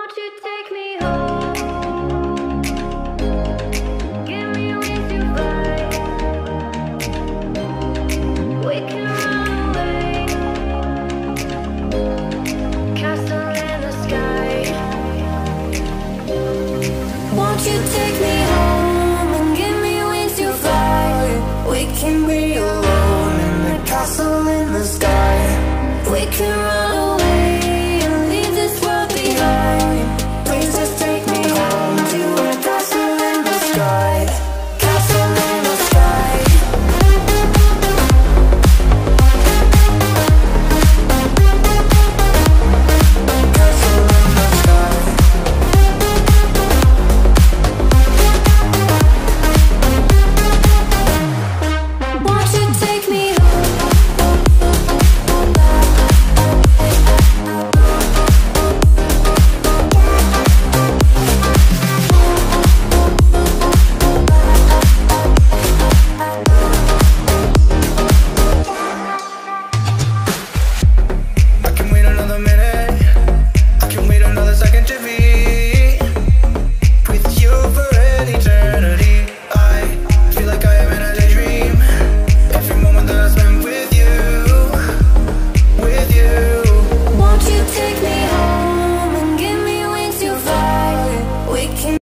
Won't you take me home? Give me wings to fly. We can run away. Castle in the sky. Won't you take me home and give me wings to fly? We can be alone in the castle in the sky. We can run away.